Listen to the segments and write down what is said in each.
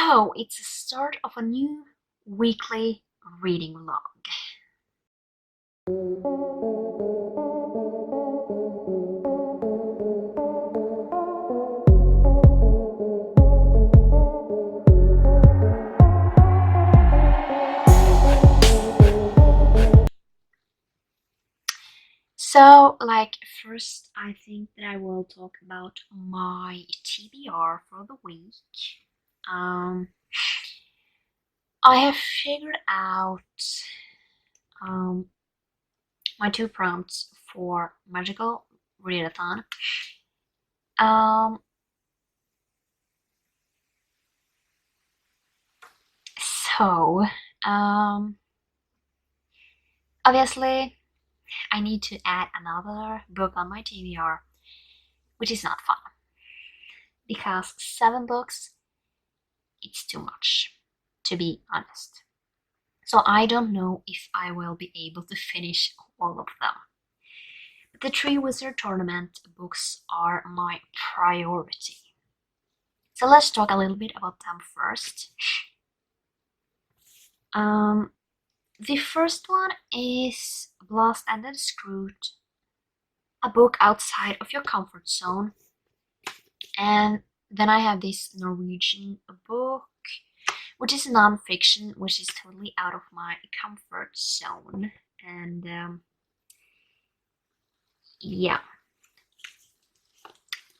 So, it's the start of a new weekly reading log. So, first, I think that I will talk about my TBR for the week. Um, I have figured out um, my two prompts for Magical Readathon. Um, so, um, obviously, I need to add another book on my TBR, which is not fun because 7 books, it's too much, to be honest. So I don't know if I will be able to finish all of them. But the Triwizard Tournament books are my priority. So let's talk a little bit about them first. The first one is Blast and the Screwed, a book outside of your comfort zone. And then I have this Norwegian book, which is non-fiction, which is totally out of my comfort zone. And yeah,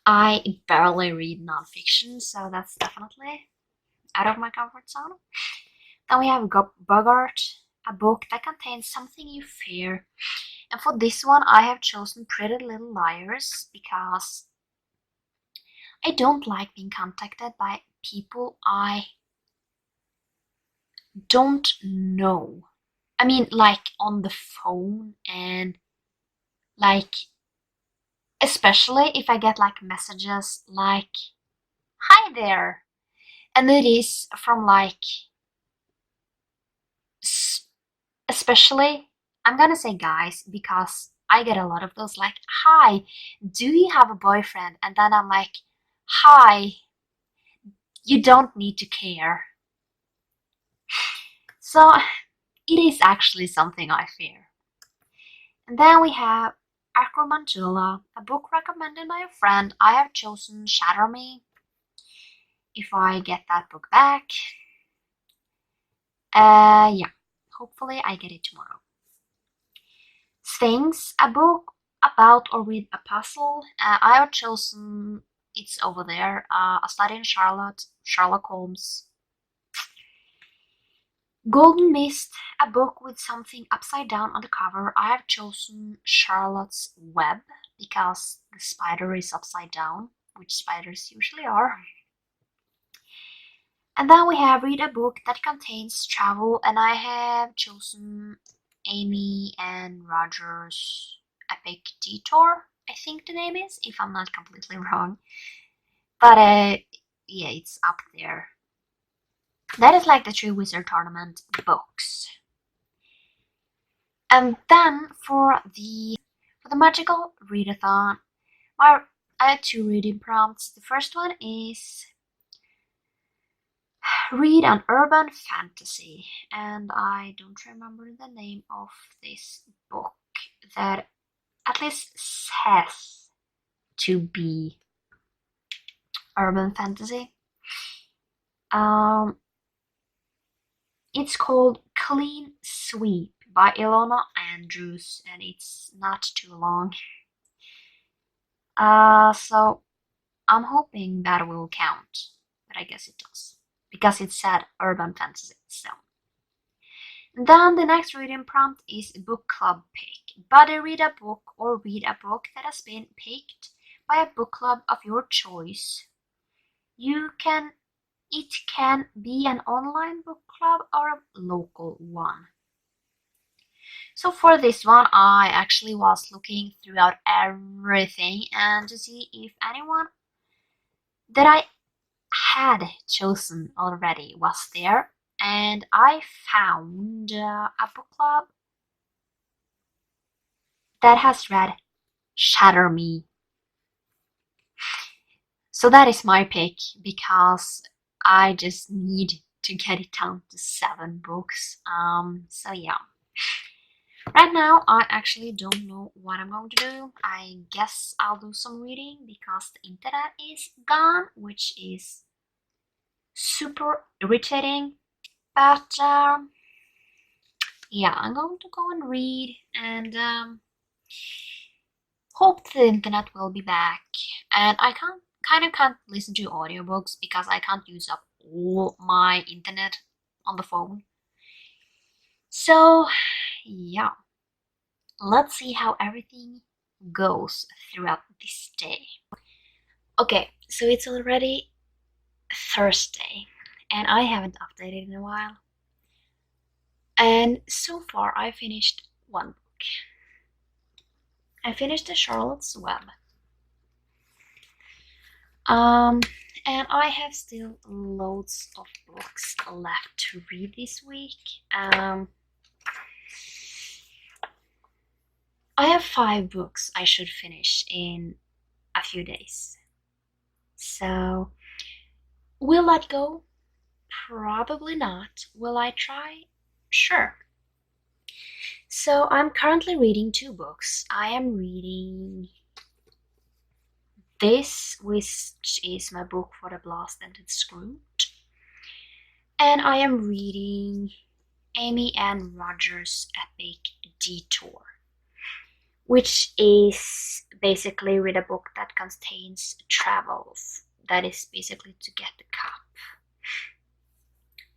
I barely read non-fiction, so that's definitely out of my comfort zone. Then we have Bogart, a book that contains something you fear. And for this one, I have chosen Pretty Little Liars because I don't like being contacted by people I don't know. I mean, like on the phone, and like, especially if I get like messages like, hi there, and it is from like, especially, I'm gonna say guys because I get a lot of those like, hi, do you have a boyfriend? And then I'm like, hi, you don't need to care. So it is actually something I fear. And then we have Acromantula, a book recommended by a friend. I have chosen Shatter Me. If I get that book back, yeah, hopefully I get it tomorrow. Sphinx, a book about or with a puzzle. I have chosen, it's over there, A Study in Sherlock Holmes. Golden Mist, a book with something upside down on the cover. I have chosen Charlotte's Web because the spider is upside down, which spiders usually are. And then we have Read a Book that contains travel, and I have chosen Amy and Roger's Epic Detour, I think the name is, if I'm not completely wrong. But yeah, it's up there. That is like the Triwizard Tournament books. And then for the Magical Readathon, I had 2 reading prompts. The first one is read an urban fantasy, and I don't remember the name of this book that at least says to be urban fantasy. It's called Clean Sweep by Ilona Andrews, and it's not too long. So I'm hoping that will count, but I guess it does because it said urban fantasy. So then the next reading prompt is book club pick. Buddy read a book or read a book that has been picked by a book club of your choice. It can be an online book club or a local one. So for this one, I actually was looking throughout everything and to see if anyone that I had chosen already was there, and I found a book club that has read Shatter Me. So that is my pick because I just need to get it down to 7 books. So yeah. Right now, I actually don't know what I'm going to do. I guess I'll do some reading because the internet is gone, which is super irritating. But yeah, I'm going to go and read and hope the internet will be back. And I can't listen to audiobooks because I can't use up all my internet on the phone. So yeah, let's see how everything goes throughout this day. Okay, so it's already Thursday and I haven't updated in a while. And so far I finished 1 book. I finished the Charlotte's Web. And I have still loads of books left to read this week. I have 5 books I should finish in a few days. So, will that go? Probably not. Will I try? Sure. So, I'm currently reading 2 books. I am reading this, which is my book for the Blast and the Screwed. And I am reading Amy Ann Rogers' Epic Detour, which is basically read a book that contains travels. That is basically to get the cup.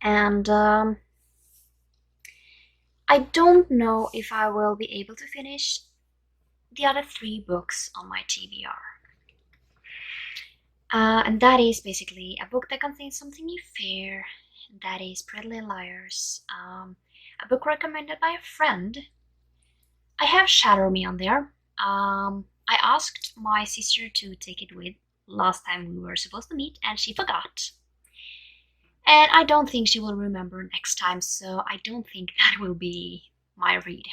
And I don't know if I will be able to finish the other 3 books on my TBR. And that is basically a book that contains something new fair. That is Pretty Little Liars. A book recommended by a friend. I have Shadow Me on there. I asked my sister to take it with last time we were supposed to meet, and she forgot. And I don't think she will remember next time, so I don't think that will be my read.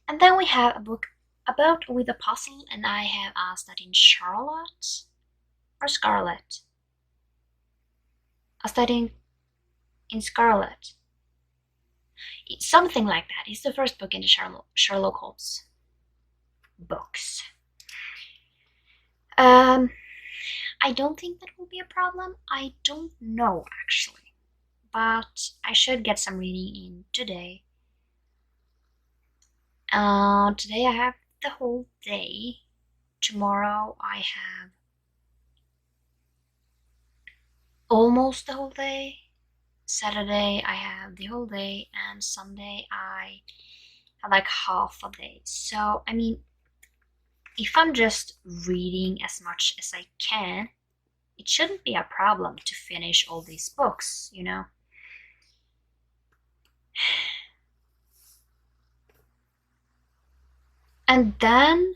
And then we have a book about with a puzzle, and I have asked that in Charlotte or Scarlet. I studied in Scarlet. It's something like that. It's the first book in the Sherlock Holmes books. I don't think that will be a problem. I don't know actually, but I should get some reading in today. Today I have the whole day. Tomorrow I have almost the whole day. Saturday I have the whole day, and Sunday I have like half a day. So I mean, if I'm just reading as much as I can, it shouldn't be a problem to finish all these books, you know. And then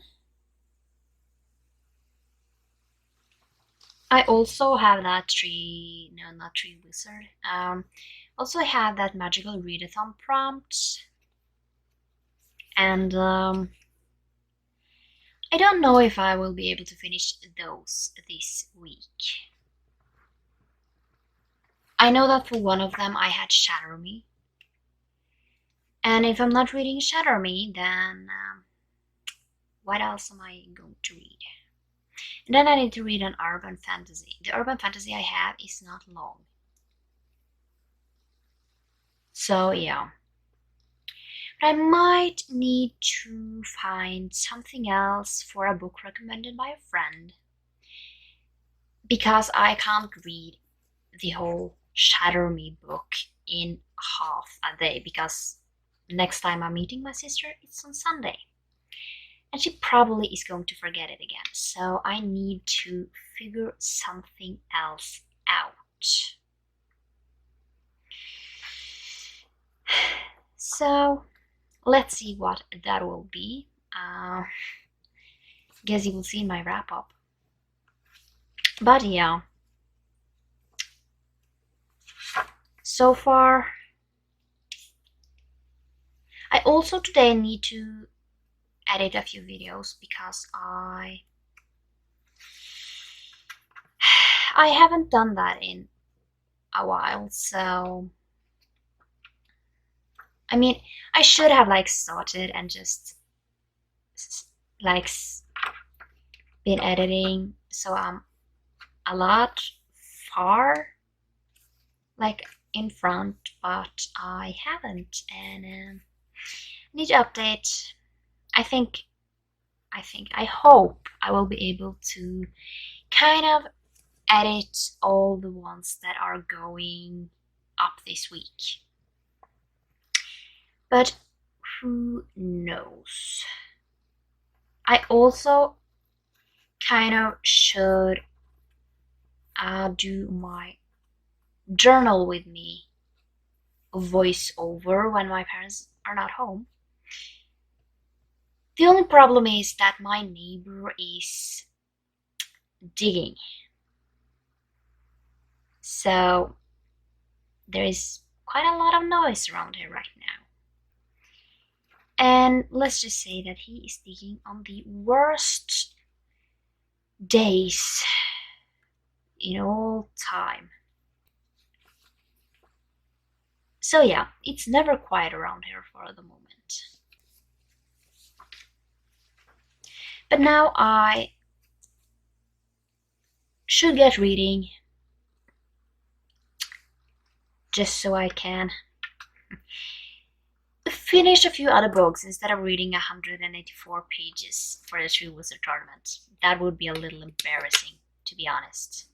I also have that Triwizard. Also I have that Magical Readathon prompt. And I don't know if I will be able to finish those this week. I know that for one of them I had Shatter Me. And if I'm not reading Shatter Me, then what else am I going to read? And then I need to read an urban fantasy. The urban fantasy I have is not long. So yeah. But I might need to find something else for a book recommended by a friend, because I can't read the whole Shatter Me book in half a day, because next time I'm meeting my sister, it's on Sunday. And she probably is going to forget it again. So I need to figure something else out. So let's see what that will be. Guess you will see in my wrap up. But yeah. So far. I also today need to edit a few videos because I haven't done that in a while, so I mean, I should have like started and just like been editing, so I'm a lot far like in front, but I haven't, and need to update. I hope I will be able to kind of edit all the ones that are going up this week. But who knows? I also kind of should do my journal with me voiceover when my parents are not home. The only problem is that my neighbor is digging. So there is quite a lot of noise around here right now. And let's just say that he is digging on the worst days in all time. So yeah, it's never quiet around here for the moment. But now I should get reading, just so I can finish a few other books instead of reading 184 pages for the Triwizard Tournament. That would be a little embarrassing, to be honest.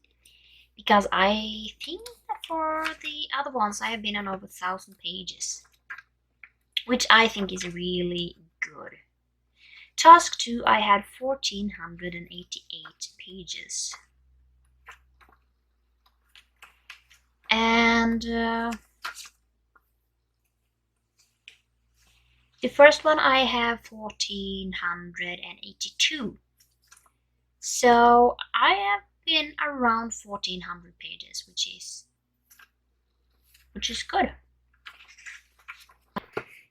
Because I think that for the other ones I have been on over 1,000 pages, which I think is really good. Task 2 I had 1,488 pages. And the first one I have 1,482. So I have been around 1,400 pages, which is good.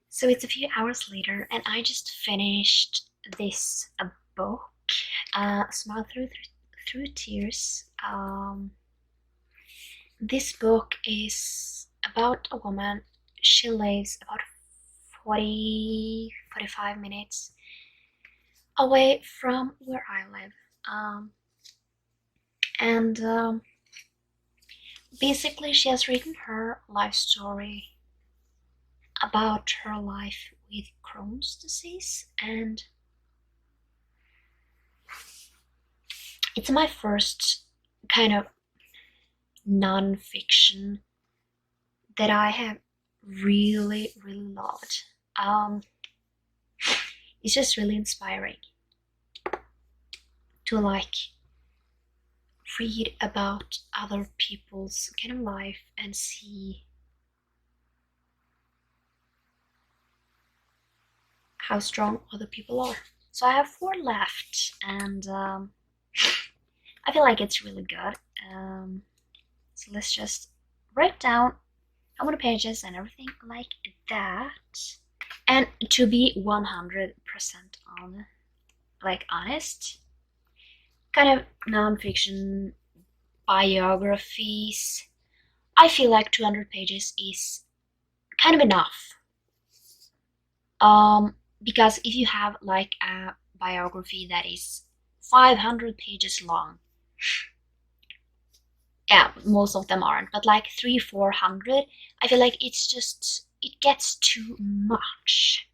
So it's a few hours later, and I just finished this book, Smile Through Tears. This book is about a woman. She lives about 45 minutes away from where I live. Basically she has written her life story about her life with Crohn's disease, and it's my first kind of non-fiction that I have really loved. It's just really inspiring to like read about other people's kind of life and see how strong other people are. So I have 4 left, and I feel like it's really good. So let's just write down how many pages and everything like that. And to be 100% honest, kind of non-fiction biographies, I feel like 200 pages is kind of enough. Because if you have like a biography that is 500 pages long, yeah, most of them aren't, but like 300-400, I feel like it gets too much.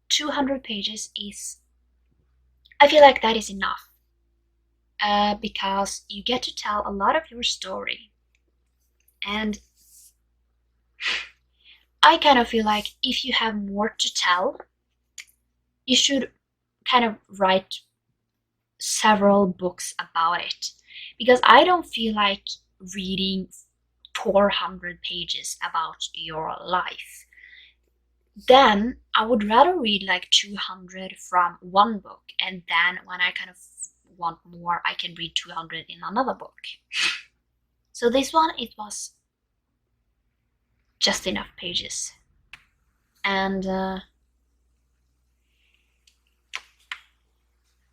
200 pages is, I feel like that is enough, because you get to tell a lot of your story, and I kind of feel like if you have more to tell, you should kind of write several books about it, because I don't feel like reading 400 pages about your life. Then I would rather read like 200 from one book, and then when I kind of want more, I can read 200 in another book. So this one, it was just enough pages. And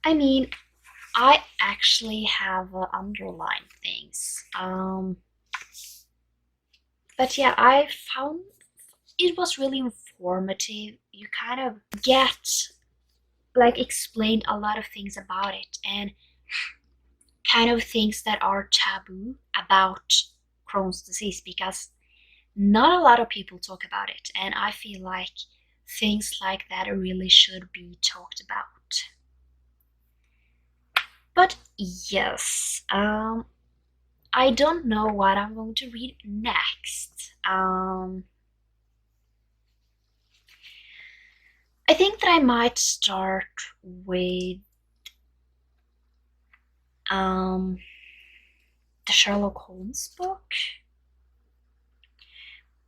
I mean, I actually have underlined things. But yeah, I found it was really informative. You kind of get like explained a lot of things about it and kind of things that are taboo about Crohn's disease because not a lot of people talk about it, and I feel like things like that really should be talked about. But yes, I don't know what I'm going to read next. I think that I might start with um, the Sherlock Holmes book,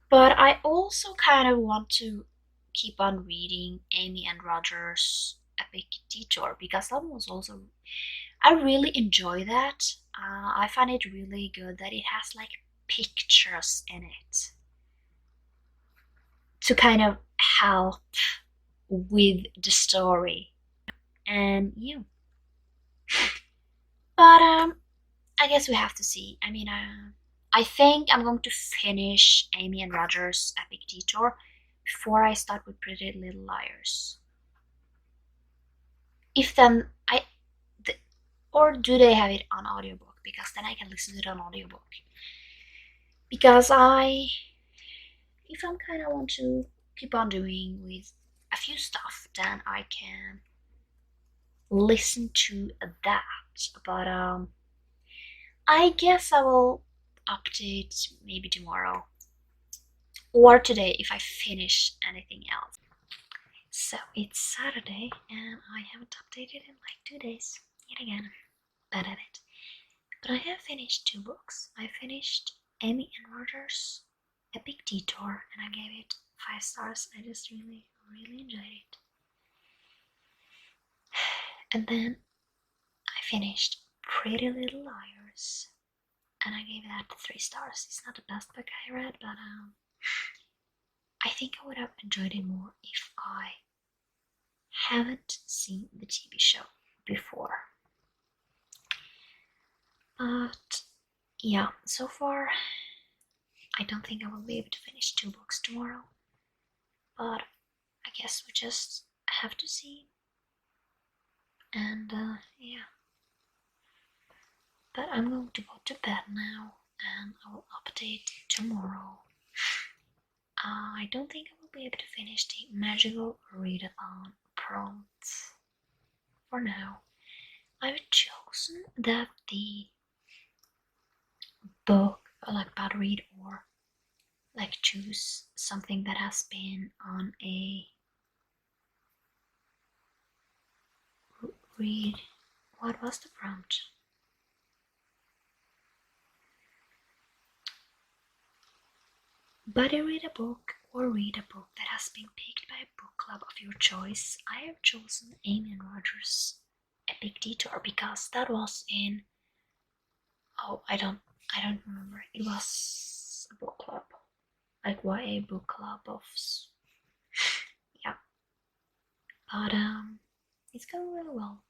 but I also kind of want to keep on reading Amy and Roger's Epic Detour because that was also I really enjoy that. I find it really good that it has like pictures in it to kind of help with the story. And yeah, but I guess we have to see. I mean, I think I'm going to finish Amy and Roger's Epic Detour before I start with Pretty Little Liars. If then or do they have it on audiobook? Because then I can listen to it on audiobook. Because if I'm kind of want to keep on doing with a few stuff, then I can listen to that. But I guess I will update maybe tomorrow or today if I finish anything else. So it's Saturday and I haven't updated in like 2 days. Yet again, bad at it. But I have finished 2 books. I finished Amy and Roger's Epic Detour and I gave it 5 stars. I just really, really enjoyed it. And then I finished Pretty Little Liars and I gave that 3 stars. It's not the best book I read, but I think I would have enjoyed it more if I haven't seen the TV show before. But yeah, so far I don't think I will be able to finish 2 books tomorrow. But I guess we just have to see. And yeah. But I'm going to go to bed now and I will update tomorrow. I don't think I will be able to finish the Magical Readathon prompts for now. I've chosen that the book, like bad read or like choose something that has been on a read. What was the prompt? Buddy read a book or read a book that has been picked by a book club of your choice. I have chosen Amy and Roger's Epic Detour because that was in I don't remember. It was a book club. Like YA book club of yeah. But it's going really well.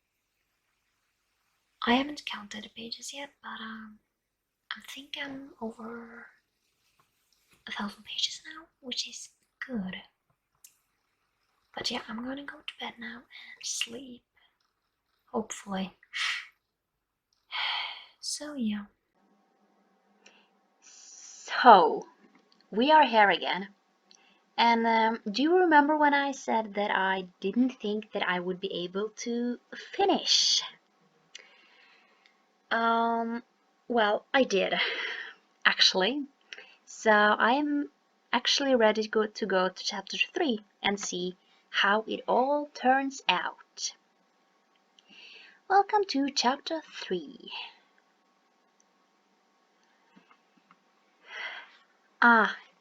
I haven't counted the pages yet, but I think I'm over 1,000 pages now, which is good. But yeah, I'm gonna go to bed now and sleep. Hopefully. So yeah. So, we are here again. And do you remember when I said that I didn't think that I would be able to finish? Well, I did, actually. So I am actually ready to go to chapter 3 and see how it all turns out. Welcome to chapter 3.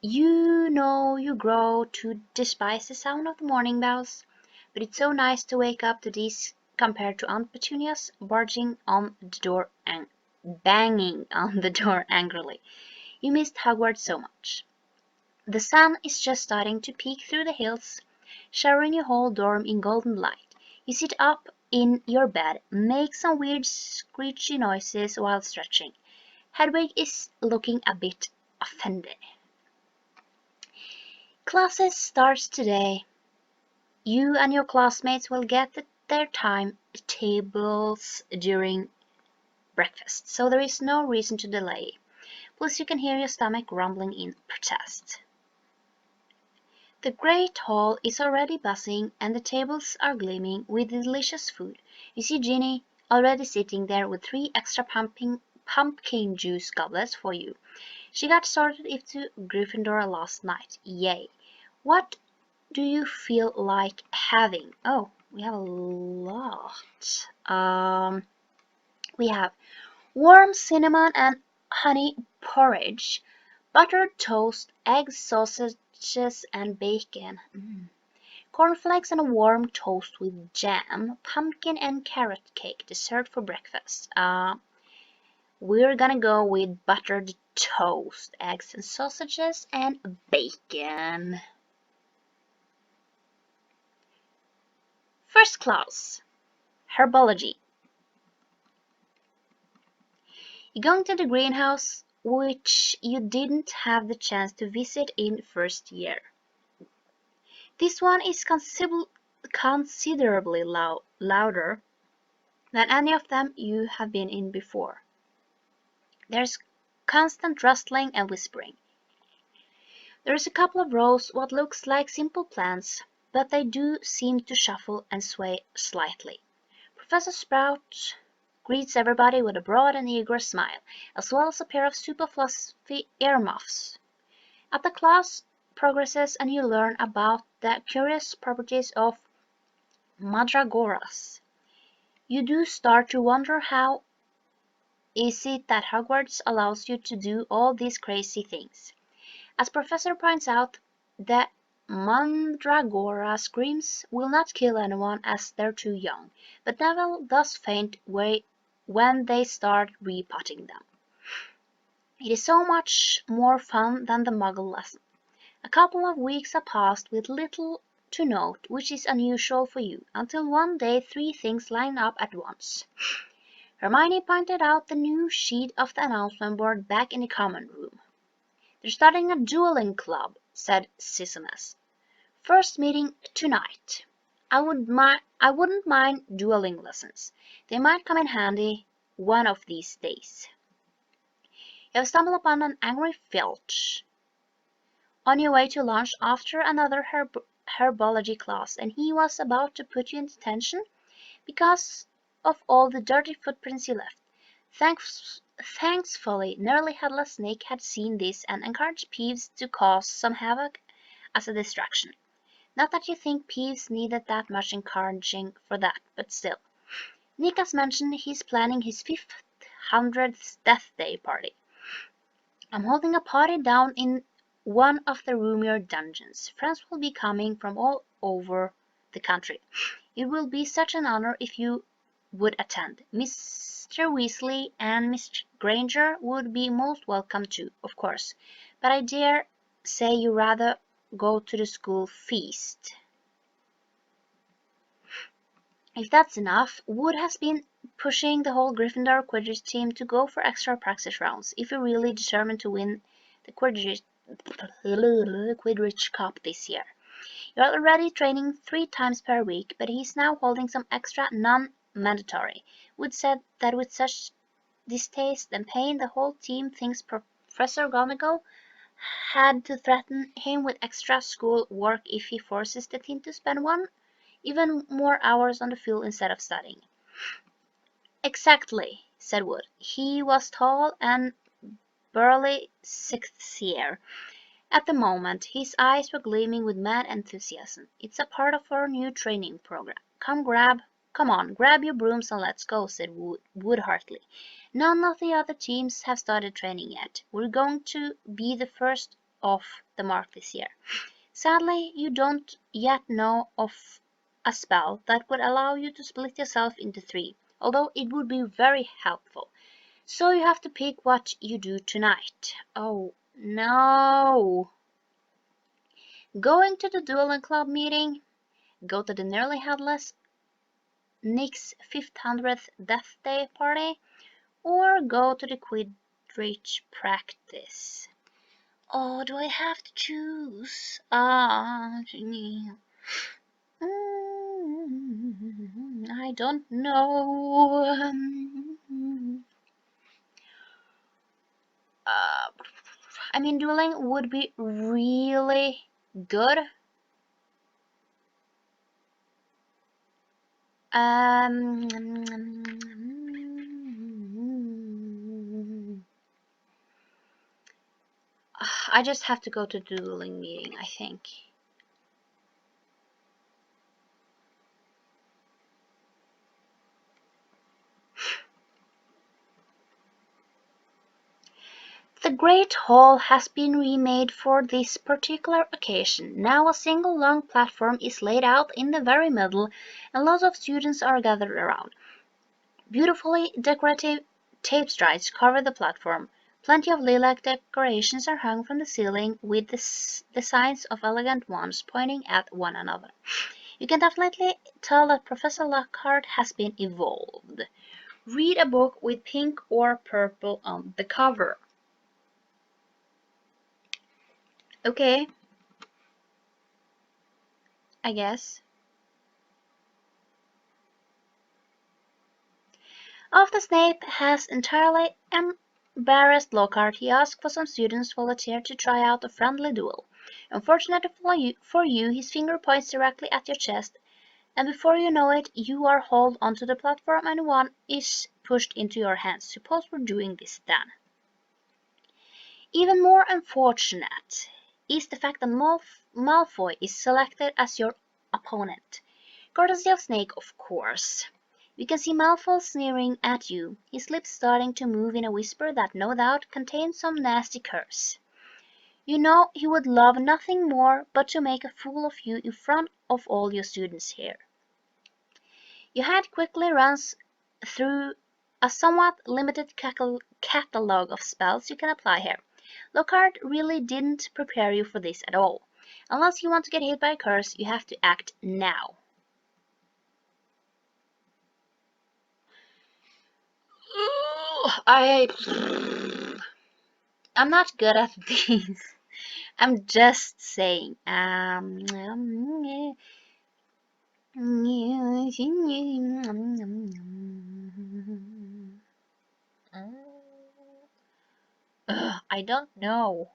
You know you grow to despise the sound of the morning bells, but it's so nice to wake up to these compared to Aunt Petunia's barging on the door and banging on the door angrily. You missed Hogwarts so much. The sun is just starting to peek through the hills, showering your whole dorm in golden light. You sit up in your bed, make some weird screechy noises while stretching. Hedwig is looking a bit offended. Classes starts today. You and your classmates will get their time tables during breakfast, so there is no reason to delay. Plus you can hear your stomach rumbling in protest. The great hall is already buzzing and the tables are gleaming with delicious food. You see Ginny already sitting there with 3 extra pumpkin juice goblets for you. She got sorted into Gryffindor last night. Yay. What do you feel like having? Oh, we have a lot. We have warm cinnamon and honey porridge, buttered toast, eggs, sausages, and bacon. Cornflakes and a warm toast with jam, pumpkin and carrot cake, dessert for breakfast. We're gonna go with buttered toast, eggs and sausages, and bacon. First class, herbology. You're going to the greenhouse, which you didn't have the chance to visit in first year. This one is considerably louder than any of them you have been in before. There's constant rustling and whispering. There's a couple of rows what looks like simple plants, but they do seem to shuffle and sway slightly. Professor Sprout greets everybody with a broad and eager smile, as well as a pair of super fluffy earmuffs. As the class progresses and you learn about the curious properties of mandragoras, you do start to wonder how is it that Hogwarts allows you to do all these crazy things. As Professor points out, the mandragora screams will not kill anyone as they're too young, but Neville does faint when they start repotting them. It is so much more fun than the Muggle lesson. A couple of weeks have passed with little to note, which is unusual for you, until one day 3 things line up at once. Hermione pointed out the new sheet of the announcement board back in the common room. "They're starting a dueling club," said Sissinus. "First meeting tonight. I wouldn't mind dueling lessons. They might come in handy one of these days." You have stumbled upon an angry Filch on your way to lunch after another herbology class, and he was about to put you in detention because of all the dirty footprints you left. Thankfully, Nearly Headless Snake had seen this and encouraged Peeves to cause some havoc as a distraction. Not that you think Peeves needed that much encouraging for that, but still. Nick has mentioned he's planning his 500th Death Day party. "I'm holding a party down in one of the roomier dungeons. Friends will be coming from all over the country. It will be such an honor if you would attend. Mr. Weasley and Miss Granger would be most welcome too, of course, but I dare say you'd rather go to the school feast." If that's enough, Wood has been pushing the whole Gryffindor Quidditch team to go for extra practice rounds if you're really determined to win the Quidditch Cup this year. You're already training 3 times per week, but he's now holding some extra non-mandatory. Wood said that with such distaste and pain, the whole team thinks Professor McGonagall had to threaten him with extra school work if he forces the team to spend even more hours on the field instead of studying. "Exactly," said Wood. He was tall and burly 6th year. At the moment, his eyes were gleaming with mad enthusiasm. "It's a part of our new training program. Come on, grab your brooms and let's go," said Wood heartily. "None of the other teams have started training yet. We're going to be the first off the mark this year. Sadly, you don't yet know of a spell that would allow you to split yourself into 3, although it would be very helpful. So you have to pick what you do tonight." "Oh, no." "Going to the dueling club meeting, go to the Nearly Headless Nick's 500th Death Day party, or go to the Quidditch practice? Oh, do I have to choose? I don't know. I mean, dueling would be really good. I just have to go to dueling meeting, I think. The Great Hall has been remade for this particular occasion. Now a single long platform is laid out in the very middle, and lots of students are gathered around. Beautifully decorative tape strides cover the platform. Plenty of lilac decorations are hung from the ceiling with the signs of elegant wands pointing at one another. You can definitely tell that Professor Lockhart has been evolved. Read a book with pink or purple on the cover. Okay, I guess. After Snape has entirely embarrassed Lockhart, he asks for some students to volunteer to try out a friendly duel. Unfortunately for you, his finger points directly at your chest, and before you know it, you are hauled onto the platform and one is pushed into your hands. Suppose we're doing this then. Even more unfortunate is the fact that Malfoy is selected as your opponent. Courtesy of Snake, of course. You can see Malfoy sneering at you, his lips starting to move in a whisper that no doubt contains some nasty curse. You know he would love nothing more but to make a fool of you in front of all your students here. Your head quickly runs through a somewhat limited catalogue of spells you can apply here. Lockhart really didn't prepare you for this at all. Unless you want to get hit by a curse, you have to act now. I'm not good at these. I'm just saying. I don't know.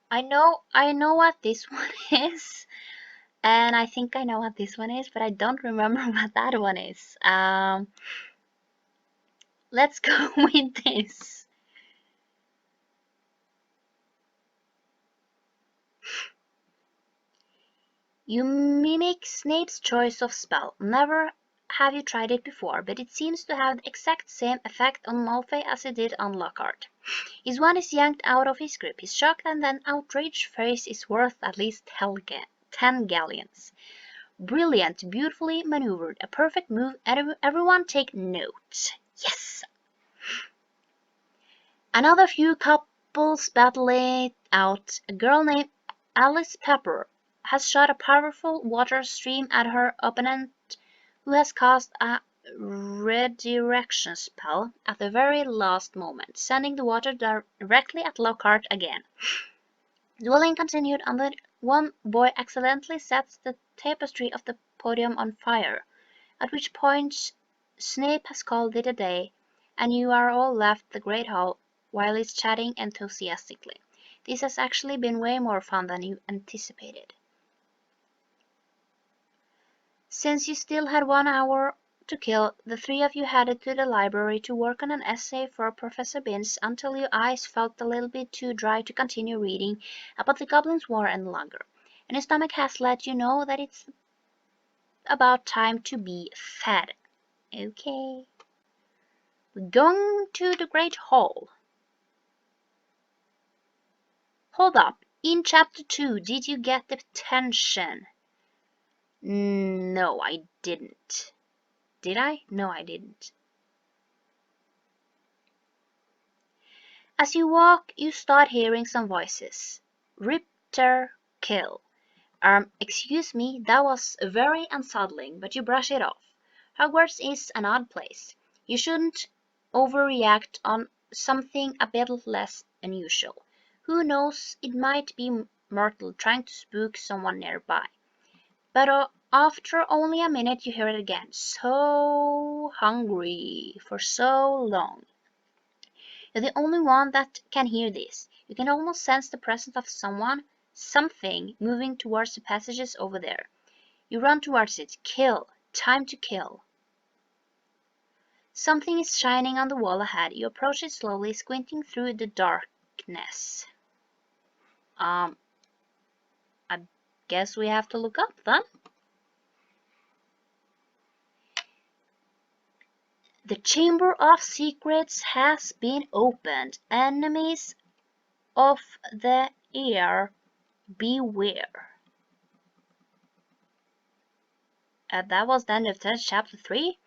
I know what this one is, and I think I know what this one is, but I don't remember what that one is. Let's go with this. You mimic Snape's choice of spell. Never have you tried it before, but it seems to have the exact same effect on Malfoy as it did on Lockhart. His wand is yanked out of his grip. His shocked and then outraged face is worth at least 10 galleons. Brilliant, beautifully maneuvered, a perfect move. Everyone take note. Yes! Another few couples battle it out. A girl named Alice Pepper has shot a powerful water stream at her opponent, who has cast a redirection spell at the very last moment, sending the water directly at Lockhart again. Dueling continued until one boy accidentally sets the tapestry of the podium on fire, at which point Snape has called it a day, and you are all left the Great Hall while he's chatting enthusiastically. This has actually been way more fun than you anticipated. Since you still had 1 hour to kill, the three of you headed to the library to work on an essay for Professor Binns until your eyes felt a little bit too dry to continue reading about the Goblins' War any longer, and your stomach has let you know that it's about time to be fed. Okay. We're going to the Great Hall. Hold up. In Chapter 2, did you get the tension? No, I didn't. Did I? No, I didn't. As you walk, you start hearing some voices. Rip, tear, kill. Excuse me, that was very unsettling, but you brush it off. Hogwarts is an odd place. You shouldn't overreact on something a bit less unusual. Who knows, it might be Myrtle trying to spook someone nearby. But after only a minute you hear it again. So hungry for so long. You're the only one that can hear this. You can almost sense the presence of someone, something, moving towards the passages over there. You run towards it. Kill. Time to kill. Something is shining on the wall ahead. You approach it slowly, squinting through the darkness. I guess we have to look up then. The Chamber of Secrets has been opened. Enemies of the air, beware. That was the end of chapter 3.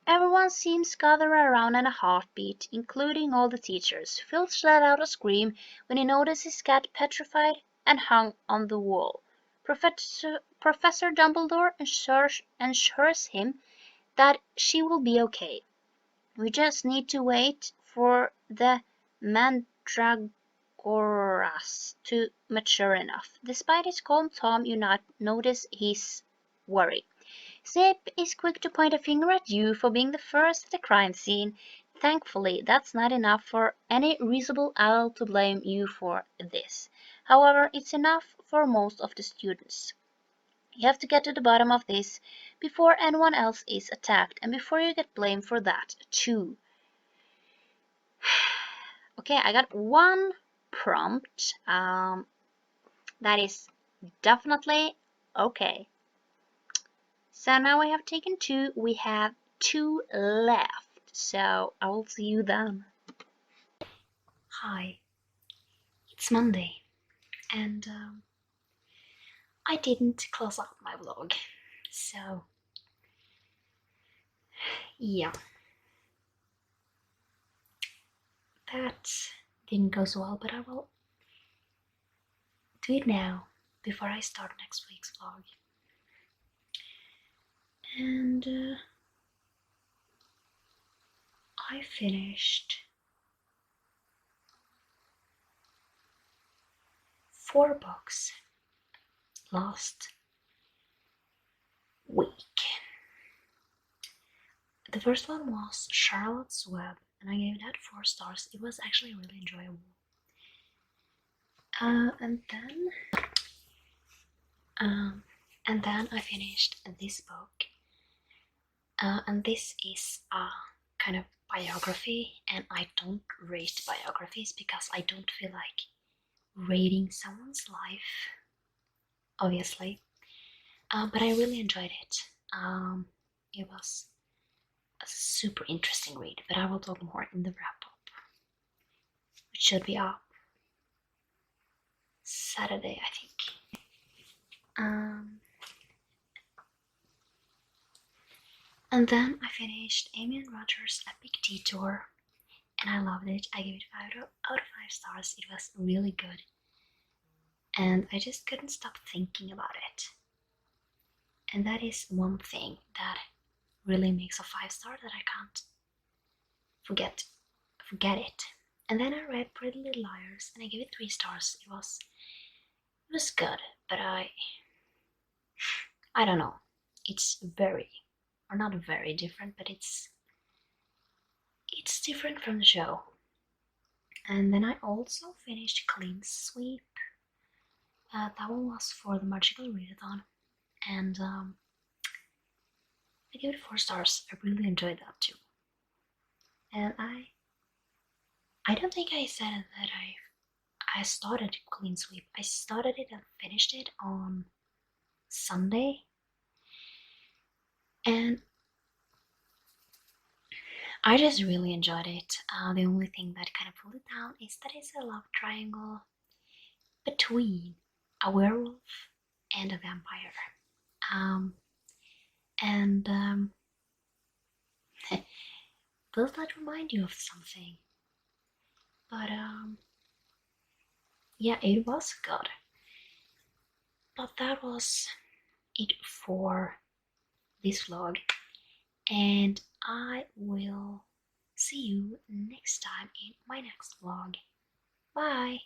Everyone seems gathered around in a heartbeat, including all the teachers. Filch let out a scream when he noticed his cat petrified and hung on the wall. Professor Dumbledore assures him that she will be okay. We just need to wait for the mandragoras to mature enough. Despite his calm tone, you not notice his worry. Snape is quick to point a finger at you for being the first at the crime scene. Thankfully, that's not enough for any reasonable adult to blame you for this. However, it's enough for most of the students. You have to get to the bottom of this before anyone else is attacked, and before you get blamed for that, too. Okay, I got one prompt. That is definitely okay. So now we have taken 2. We have 2 left. So I will see you then. Hi, it's Monday, and I didn't close out my vlog, so yeah, that didn't go so well, but I will do it now before I start next week's vlog. And I finished 4 books last week. The first one was Charlotte's Web, and I gave that 4 stars. It was actually really enjoyable. And then I finished this book, and this is a kind of biography, and I don't rate biographies because I don't feel like rating someone's life, obviously. But I really enjoyed it. It was a super interesting read, but I will talk more in the wrap up, which should be up Saturday, I think. And then I finished Amy and Roger's Epic Detour, and I loved it. I gave it 5 out of 5 stars. It was really good, and I just couldn't stop thinking about it. And that is one thing that really makes a 5-star, that I can't forget it. And then I read Pretty Little Liars, and I gave it 3 stars. It was good, but I don't know. It's not very different, but it's different from the show. And then I also finished Clean Sweep. That one was for the Magical Readathon, and I gave it 4 stars. I really enjoyed that too. And I don't think I said that I started Clean Sweep. I started it and finished it on Sunday, and I just really enjoyed it. The only thing that kind of pulled it down is that it's a love triangle between a werewolf and a vampire. Does that remind you of something? But yeah, it was good. But that was it for this vlog, and I will see you next time in my next vlog. Bye!